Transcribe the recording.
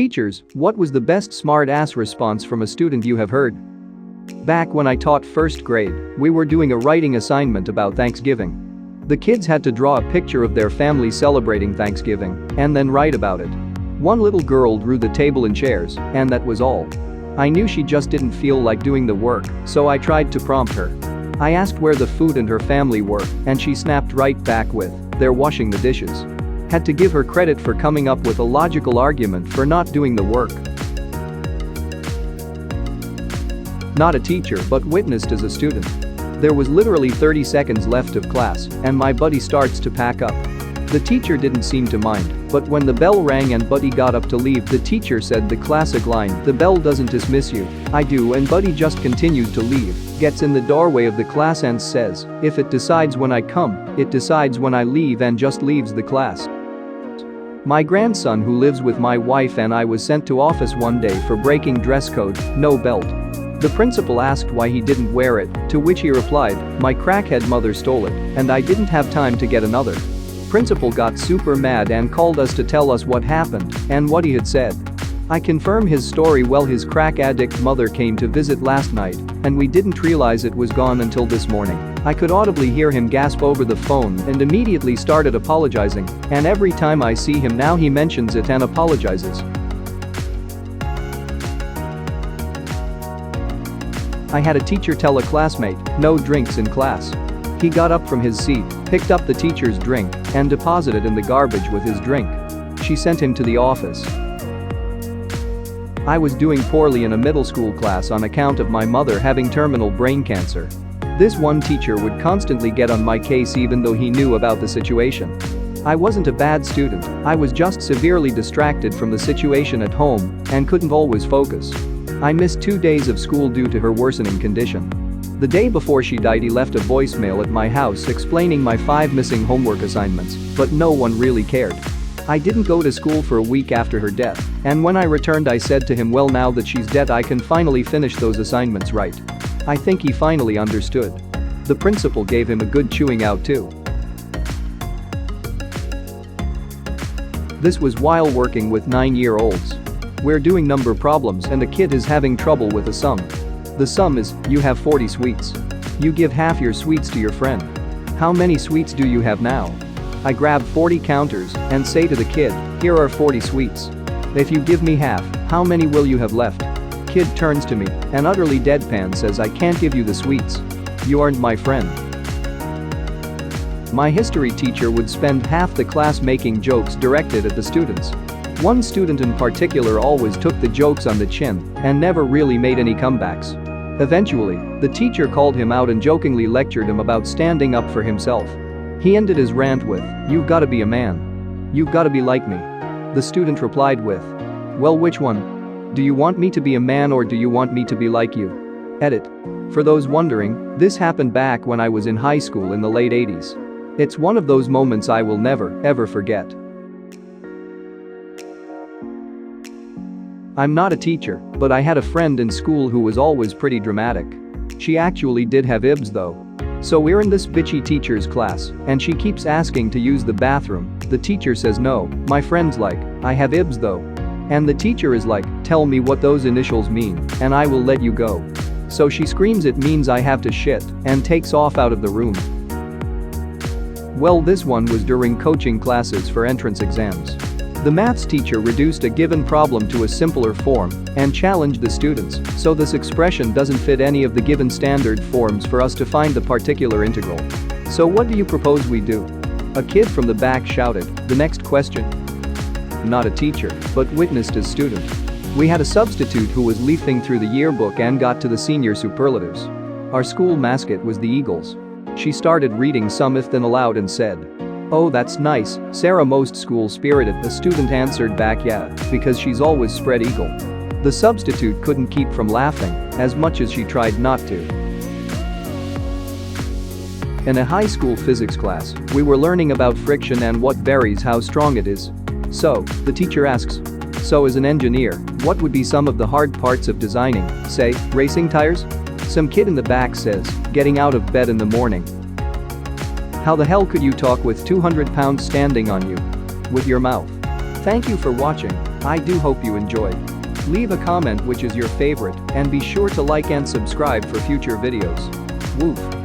Teachers, what was the best smart-ass response from a student you have heard? Back when I taught first grade, we were doing a writing assignment about Thanksgiving. The kids had to draw a picture of their family celebrating Thanksgiving and then write about it. One little girl drew the table and chairs, and that was all. I knew she just didn't feel like doing the work, so I tried to prompt her. I asked where the food and her family were, and she snapped right back with, "They're washing the dishes." Had to give her credit for coming up with a logical argument for not doing the work. Not a teacher but witnessed as a student. There was literally 30 seconds left of class, and my buddy starts to pack up. The teacher didn't seem to mind, but when the bell rang and Buddy got up to leave, the teacher said the classic line, "The bell doesn't dismiss you." I do, and Buddy just continues to leave, gets in the doorway of the class and says, "If it decides when I come, it decides when I leave," and just leaves the class. My grandson, who lives with my wife and I, was sent to office one day for breaking dress code, no belt. The principal asked why he didn't wear it, to which he replied, "My crackhead mother stole it, and I didn't have time to get another." Principal got super mad and called us to tell us what happened and what he had said. I confirm his story. Well, his crack addict mother came to visit last night, and we didn't realize it was gone until this morning. I could audibly hear him gasp over the phone and immediately started apologizing, and every time I see him now he mentions it and apologizes. I had a teacher tell a classmate, "No drinks in class." He got up from his seat, picked up the teacher's drink, and deposited in the garbage with his drink. She sent him to the office. I was doing poorly in a middle school class on account of my mother having terminal brain cancer. This one teacher would constantly get on my case even though he knew about the situation. I wasn't a bad student, I was just severely distracted from the situation at home and couldn't always focus. I missed 2 days of school due to her worsening condition. The day before she died, he left a voicemail at my house explaining my 5 missing homework assignments, but no one really cared. I didn't go to school for a week after her death, and when I returned I said to him, "Well, now that she's dead I can finally finish those assignments right." I think he finally understood. The principal gave him a good chewing out too. This was while working with 9-year-olds. We're doing number problems and a kid is having trouble with a sum. The sum is, you have 40 sweets. You give half your sweets to your friend. How many sweets do you have now? I grab 40 counters and say to the kid, "Here are 40 sweets. If you give me half, how many will you have left?" Kid turns to me and utterly deadpan says, "I can't give you the sweets. You aren't my friend." My history teacher would spend half the class making jokes directed at the students. One student in particular always took the jokes on the chin and never really made any comebacks. Eventually, the teacher called him out and jokingly lectured him about standing up for himself. He ended his rant with, "You've gotta be a man. You've gotta be like me." The student replied with, "Well, which one? Do you want me to be a man or do you want me to be like you?" Edit. For those wondering, this happened back when I was in high school in the late 80s. It's one of those moments I will never, ever forget. I'm not a teacher, but I had a friend in school who was always pretty dramatic. She actually did have IBS though. So we're in this bitchy teacher's class, and she keeps asking to use the bathroom. The teacher says no, my friend's like, "I have IBS though." And the teacher is like, "Tell me what those initials mean, and I will let you go." So she screams it means I have to shit, and takes off out of the room. Well, this one was during coaching classes for entrance exams. The maths teacher reduced a given problem to a simpler form and challenged the students, so this expression doesn't fit any of the given standard forms for us to find the particular integral. So what do you propose we do? A kid from the back shouted, "The next question." Not a teacher, but witnessed as student. We had a substitute who was leafing through the yearbook and got to the senior superlatives. Our school mascot was the Eagles. She started reading some if then aloud and said, "Oh, that's nice, Sarah, most school-spirited." The student answered back, "Yeah, because she's always spread eagle." The substitute couldn't keep from laughing, as much as she tried not to. In a high school physics class, we were learning about friction and what varies how strong it is. So, the teacher asks, "So as an engineer, what would be some of the hard parts of designing, say, racing tires?" Some kid in the back says, "Getting out of bed in the morning." How the hell could you talk with 200 pounds standing on you? With your mouth. Thank you for watching. I do hope you enjoyed. Leave a comment which is your favorite and be sure to like and subscribe for future videos. Woof.